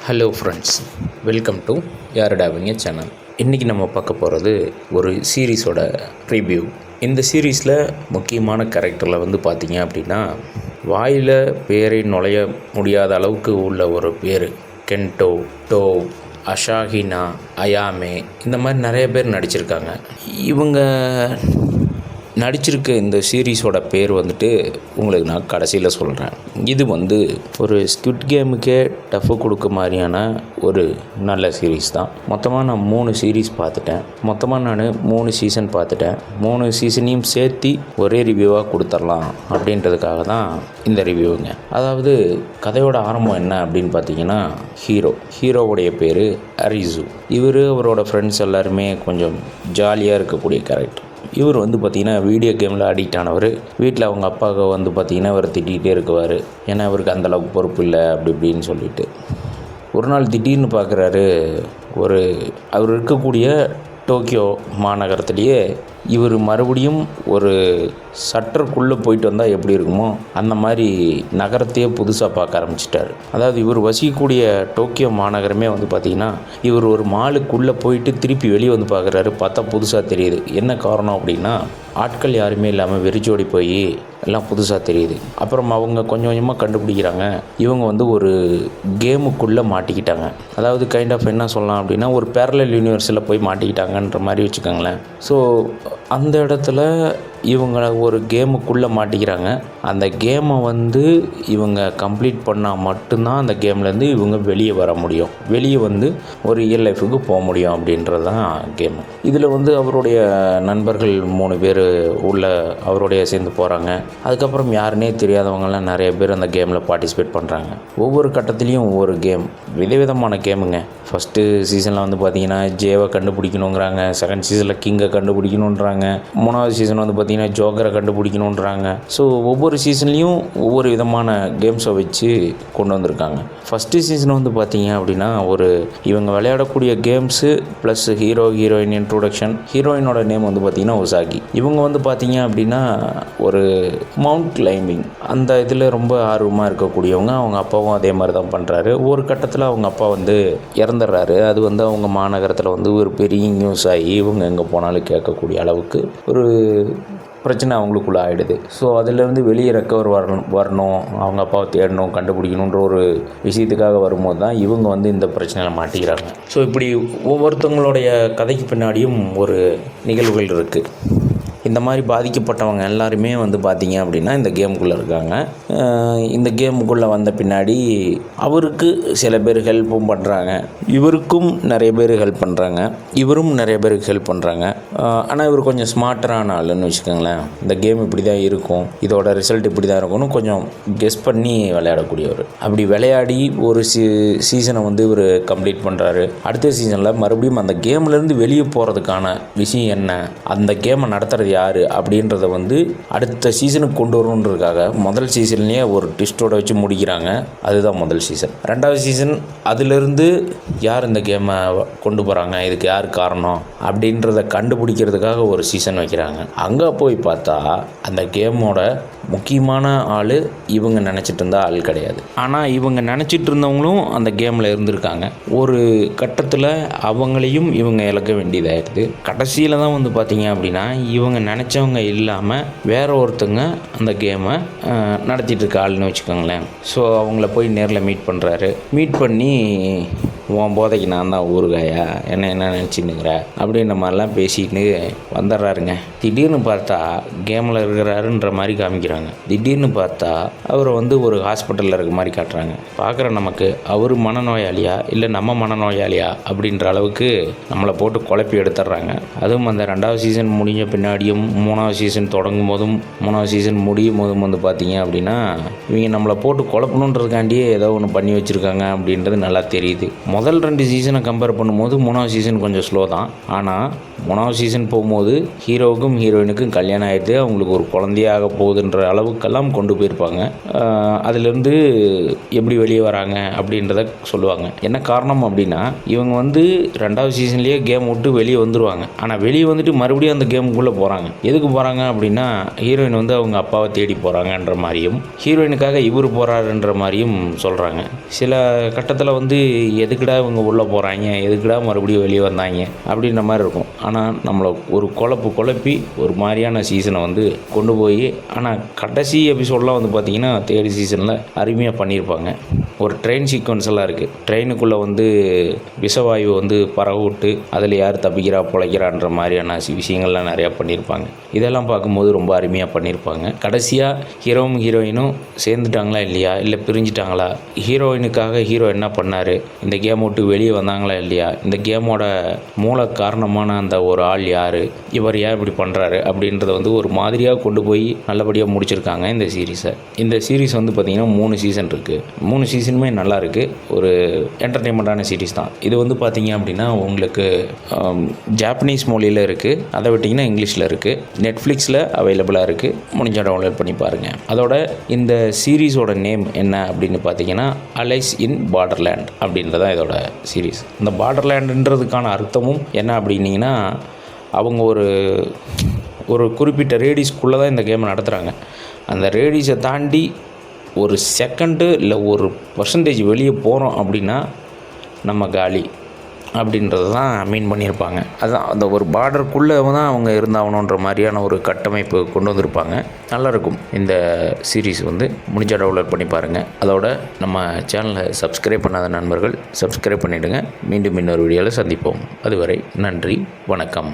Hello friends, welcome to யாருடாவிங்க channel. இன்றைக்கி நம்ம பார்க்க போகிறது ஒரு சீரீஸோட ரிவ்யூ. இந்த சீரீஸில் முக்கியமான கேரக்டரில் வந்து பார்த்திங்க அப்படின்னா வாயில் பேரை நுழைய முடியாத அளவுக்கு உள்ள ஒரு பேர் கென்டோ, டோ, அஷாஹினா, அயாமே, இந்த மாதிரி நிறைய பேர் நடிச்சிருக்காங்க. இவங்க நடிச்சிருக்க இந்த சீரீஸோட பேர் வந்துட்டு உங்களுக்கு நான் கடைசியில் சொல்கிறேன். இது வந்து ஒரு ஸ்குவிட் கேமுக்கே டஃப்பு கொடுக்க மாதிரியான ஒரு நல்ல சீரீஸ் தான். மொத்தமாக நான் 3 சீரீஸ் பார்த்துட்டேன். மொத்தமாக நான் 3 சீசன் பார்த்துட்டேன். 3 சீசனையும் சேர்த்து ஒரே ரிவ்யூவாக கொடுத்துடலாம் அப்படின்றதுக்காக தான் இந்த ரிவ்யூங்க. அதாவது கதையோட ஆரம்பம் என்ன அப்படின்னு பார்த்தீங்கன்னா, ஹீரோவுடைய பேர் அரிசு. அவரோட ஃப்ரெண்ட்ஸ் எல்லாருமே கொஞ்சம் ஜாலியாக இருக்கக்கூடிய கேரக்டர். இவர் வந்து பார்த்திங்கன்னா வீடியோ கேமில் அடிக்ட் ஆனவர். வீட்டில் அவங்க அப்பாவுக்கு வந்து பார்த்திங்கன்னா அவர் திட்டிகிட்டே இருக்குவார். ஏன்னா அவருக்கு அந்தளவுக்கு பொறுப்பு இல்லை அப்படி இப்படின்னு சொல்லிட்டு. ஒரு நாள் திடீர்னு பார்க்குறாரு, அவர் இருக்கக்கூடிய டோக்கியோ மாநகரத்துலேயே இவர் மறுபடியும் ஒரு சட்டருக்குள்ளே போயிட்டு வந்தால் எப்படி இருக்குமோ அந்த மாதிரி நகரத்தையே புதுசாக பார்க்க ஆரம்பிச்சிட்டார். அதாவது இவர் வசிக்கக்கூடிய டோக்கியோ மாநகரமே வந்து பார்த்திங்கன்னா, இவர் ஒரு மாலுக்குள்ளே போயிட்டு திருப்பி வெளியே வந்து பார்க்குறாரு. பார்த்தா புதுசாக தெரியுது. என்ன காரணம் அப்படின்னா, ஆட்கள் யாருமே இல்லாமல் வெறிச்சோடி போய் எல்லாம் புதுசாக தெரியுது. அப்புறம் அவங்க கொஞ்சம் கொஞ்சமாக கண்டுபிடிக்கிறாங்க, இவங்க வந்து ஒரு கேமுக்குள்ளே மாட்டிக்கிட்டாங்க. அதாவது கைண்ட் ஆஃப் என்ன சொல்லலாம் அப்படின்னா, ஒரு பேரலல் யூனிவர்ஸில் போய் மாட்டிக்கிட்டாங்கன்ற மாதிரி வச்சுக்கோங்களேன். ஸோ அந்த இடத்துல இவங்க ஒரு கேமுக்குள்ளே மாட்டிக்கிறாங்க. அந்த கேமை வந்து இவங்க கம்ப்ளீட் பண்ணால் மட்டும்தான் அந்த கேம்லேருந்து இவங்க வெளியே வர முடியும். வெளியே வந்து ஒரு ரியல் லைஃபுக்கு போக முடியும் அப்படின்றது தான் கேமு. இதில் வந்து அவருடைய நண்பர்கள் 3 பேர் அவருடைய சேர்ந்து போகிறாங்க. அதுக்கப்புறம் யாருன்னே தெரியாதவங்கலாம் நிறைய பேர் அந்த கேமில் பார்ட்டிசிபேட் பண்ணுறாங்க. ஒவ்வொரு கட்டத்துலேயும் ஒவ்வொரு கேம், விதவிதமான கேமுங்க. ஃபஸ்ட்டு சீசனில் வந்து பார்த்திங்கன்னா ஜேவை கண்டுபிடிக்கணுங்கிறாங்க. செகண்ட் சீசனில் கிங்கை கண்டுபிடிக்கணுன்றாங்க. 3வது சீசன் வந்து பார்த்திங்கன்னா ஜோக்கரை கண்டுபிடிக்கணுன்றாங்க. ஸோ ஒவ்வொரு சீசன்லேயும் ஒவ்வொரு விதமான கேம்ஸை வச்சு கொண்டு வந்திருக்காங்க. ஃபஸ்ட்டு சீசன் வந்து பார்த்திங்க அப்படின்னா இவங்க விளையாடக்கூடிய கேம்ஸு ப்ளஸ் ஹீரோயின் இன்ட்ரோடக்ஷன். ஹீரோயினோட நேம் வந்து பார்த்திங்கன்னா ஒசாகி. இவங்க வந்து பார்த்திங்க அப்படின்னா ஒரு மவுண்ட் கிளைம்பிங் அந்த இதில் ரொம்ப ஆர்வமாக இருக்கக்கூடியவங்க. அவங்க அப்பாவும் அதே மாதிரி தான் பண்ணுறாரு. ஒரு கட்டத்தில் அவங்க அப்பா வந்து இறந்துடுறாரு. அது வந்து அவங்க மாநகரத்தில் வந்து ஒரு பெரிய நியூஸ் ஆகி இவங்க எங்கே போனாலும் கேட்கக்கூடிய அளவுக்கு ஒரு பிரச்சனை அவங்களுக்குள்ளே ஆகிடுது. ஸோ அதிலேருந்து வெளியே ரெக்கவர் வரணும், அவங்க அப்பாவை தேடணும், கண்டுபிடிக்கணுன்ற ஒரு விஷயத்துக்காக வரும்போது தான் இவங்க வந்து இந்த பிரச்சனையில் மாட்டிக்கிறாங்க. ஸோ இப்படி ஒவ்வொருத்தவங்களுடைய கதைக்கு பின்னாடியும் ஒரு நிகழ்வுகள் இருக்குது. இந்த மாதிரி பாதிக்கப்பட்டவங்க எல்லாருமே வந்து பார்த்திங்க அப்படின்னா இந்த கேமுக்குள்ளே இருக்காங்க. இந்த கேமுக்குள்ளே வந்த பின்னாடி அவருக்கு சில பேர் ஹெல்ப்பும் பண்ணுறாங்க, இவருக்கும் நிறைய பேர் ஹெல்ப் பண்ணுறாங்க, இவரும் நிறைய பேருக்கு ஹெல்ப் பண்ணுறாங்க. ஆனால் இவர் கொஞ்சம் ஸ்மார்ட்டரான ஆளுன்னு வச்சுக்கோங்களேன். இந்த கேம் இப்படி தான் இருக்கும், இதோட ரிசல்ட் இப்படி தான் இருக்கும்னு கொஞ்சம் கெஸ் பண்ணி விளையாடக்கூடியவர். அப்படி விளையாடி ஒரு சீசனை வந்து இவர் கம்ப்ளீட் பண்ணுறாரு. அடுத்த சீசனில் மறுபடியும் அந்த கேம்லேருந்து வெளியே போகிறதுக்கான விஷயம் என்ன, அந்த கேமை நடத்துகிறது யார் அப்படின்றத வந்து அடுத்த சீசனுக்கு கொண்டு வரணுன்றதுக்காக முதல் சீசன்லேயே ஒரு ட்விஸ்டோட வச்சு முடிக்கிறாங்க. அதுதான் முதல் சீசன். 2வது சீசன் அதிலிருந்து யார் இந்த கேமை கொண்டு போகிறாங்க, இதுக்கு யார் காரணம் அப்படின்றத கண்டுபிடிக்கிறதுக்காக ஒரு சீசன் வைக்கிறாங்க. அங்கே போய் பார்த்தா அந்த கேமோட முக்கியமான ஆள் இவங்க நினச்சிட்டு இருந்த ஆள் கிடையாது. ஆனால் இவங்க நினச்சிட்டு இருந்தவங்களும் அந்த கேமில் இருந்திருக்காங்க. ஒரு கட்டத்தில் அவங்களையும் இவங்க இழக்க வேண்டியதாகிடுது. கடைசியில் தான் வந்து பார்த்திங்க அப்படின்னா இவங்க நினச்சவங்க இல்லாமல் வேற ஒருத்தங்க அந்த கேமை நடத்திட்டு இருக்க ஆளுன்னு வச்சுக்கோங்களேன். ஸோ அவங்கள போய் நேரில் மீட் பண்ணுறாரு. மீட் பண்ணி உன் போதைக்கு நான் தான் ஊறுகாயா, என்ன நினச்சின்னுங்கிற அப்படின்ற மாதிரிலாம் பேசிட்டு வந்துடுறாருங்க. திடீர்னு பார்த்தா கேமில் இருக்கிறாருன்ற மாதிரி காமிக்கிறாங்க. திடீர்னு பார்த்தா அவரை வந்து ஒரு ஹாஸ்பிட்டலில் இருக்க மாதிரி காட்டுறாங்க. பார்க்குற நமக்கு அவர் மனநோயாளியா இல்லை நம்ம மனநோயாளியா அப்படின்ற அளவுக்கு நம்மளை போட்டு குழப்பி எடுத்துடுறாங்க. அதுவும் அந்த 2வது சீசன் முடிஞ்ச பின்னாடியும் 3வது சீசன் தொடங்கும் போதும் 3வது சீசன் முடியும் போதும் வந்து பார்த்திங்க அப்படின்னா இவங்க நம்மளை போட்டு குழப்பணுன்றதுக்காண்டியே ஏதோ ஒன்று பண்ணி வச்சுருக்காங்க அப்படின்றது நல்லா தெரியுது. முதல் 2 சீசனை கம்பேர் பண்ணும்போது 3ஆவது சீசன் கொஞ்சம் ஸ்லோ தான். ஆனால் 3ஆவது சீசன் போகும்போது ஹீரோவுக்கும் ஹீரோயினுக்கும் கல்யாணம் ஆகிட்டு அவங்களுக்கு ஒரு குழந்தையாக போகுதுன்ற அளவுக்கெல்லாம் கொண்டு போயிருப்பாங்க. அதிலிருந்து எப்படி வெளியே வராங்க அப்படின்றத சொல்லுவாங்க. என்ன காரணம் அப்படின்னா, இவங்க வந்து 2வது சீசன்லேயே கேம் விட்டு வெளியே வந்துடுவாங்க. ஆனால் வெளியே வந்துட்டு மறுபடியும் அந்த கேமுக்குள்ளே போகிறாங்க. எதுக்கு போகிறாங்க அப்படின்னா, ஹீரோயின் வந்து அவங்க அப்பாவை தேடி போகிறாங்கன்ற மாதிரியும் ஹீரோயினுக்காக இவர் போகிறாருன்ற மாதிரியும் சொல்கிறாங்க. சில கட்டத்தில் வந்து எதுக்குடா இவங்க உள்ளே போகிறாங்க, எதுக்குடா மறுபடியும் வெளியே வந்தாங்க அப்படின்ற மாதிரி இருக்கும். ஆனால் நம்மளை ஒரு குழப்பி ஒரு மாதிரியான சீசனை வந்து கொண்டு போய், ஆனால் கடைசி எபிசோடெலாம் வந்து பார்த்திங்கன்னா 3rd சீசனில் அருமையாக பண்ணியிருப்பாங்க. ஒரு ட்ரெயின் சீக்வன்ஸ் எல்லாம் இருக்குது. ட்ரெயினுக்குள்ளே வந்து விஷவாயு வந்து பரவ விட்டு அதில் யார் தப்பிக்கிறா பிழைக்கிறான்ற மாதிரியான விஷயங்கள்லாம் நிறையா பண்ணியிருப்பாங்க. இதெல்லாம் பார்க்கும்போது ரொம்ப அருமையாக பண்ணியிருப்பாங்க. கடைசியாக ஹீரோவும் ஹீரோயினும் சேர்ந்துட்டாங்களா இல்லையா, இல்லை பிரிஞ்சிட்டாங்களா, ஹீரோயினுக்காக ஹீரோ என்ன பண்ணார், இந்த கேம் விட்டு வெளியே வந்தாங்களா இல்லையா, இந்த கேமோட மூல காரணமான அந்த ஒரு ஆள் யார், இவர் ஏன் இப்படி பண்ணுறாரு அப்படின்றத வந்து ஒரு மாதிரியாக கொண்டு போய் நல்லபடியாக முடிச்சிருக்காங்க இந்த சீரீஸை. இந்த சீரீஸ் வந்து பார்த்திங்கன்னா 3 சீசன் இருக்குது. 3 சீசனுமே நல்லா இருக்குது. ஒரு என்டர்டெயின்மெண்ட்டான சீரீஸ் தான். இது வந்து பார்த்திங்க அப்படின்னா உங்களுக்கு ஜாப்பனீஸ் மொழியில் இருக்குது. அதை விட்டிங்கன்னா இங்கிலீஷில் இருக்குது. நெட்ஃப்ளிக்ஸில் அவைலபிளாக இருக்குது. முடிஞ்சால் டவுன்லோட் பண்ணி பாருங்கள். அதோட இந்த சீரீஸோட நேம் என்ன அப்படின்னு பார்த்தீங்கன்னா அலைஸ் இன் பார்டர்லேண்ட் அப்படின்றதான் இதோட சீரீஸ். இந்த பார்டர்லேண்டுன்றதுக்கான அர்த்தமும் என்ன அப்படின்னீங்கன்னா, அவங்க ஒரு குறிப்பிட்ட ரேடியஸ்க்குள்ளே தான் இந்த கேமை நடத்துகிறாங்க. அந்த ரேடியஸை தாண்டி ஒரு செகண்டு இல்லை ஒரு பர்சன்டேஜ் வெளியே போகிறோம் அப்படின்னா நம்ம காலி அப்படின்றது தான் மீன் பண்ணியிருப்பாங்க. அதுதான் அந்த ஒரு பார்டருக்குள்ளே தான் அவங்க இருந்தாகணுன்ற மாதிரியான ஒரு கட்டமைப்பு கொண்டு வந்திருப்பாங்க. நல்லாயிருக்கும் இந்த சீரீஸ். வந்து முடிஞ்சால் டவுன்லோட் பண்ணி பாருங்கள். அதோட நம்ம சேனலை சப்ஸ்கிரைப் பண்ணாத நண்பர்கள் சப்ஸ்கிரைப் பண்ணிவிடுங்க. மீண்டும் இன்னொரு வீடியோவில் சந்திப்போம். அதுவரை நன்றி, வணக்கம்.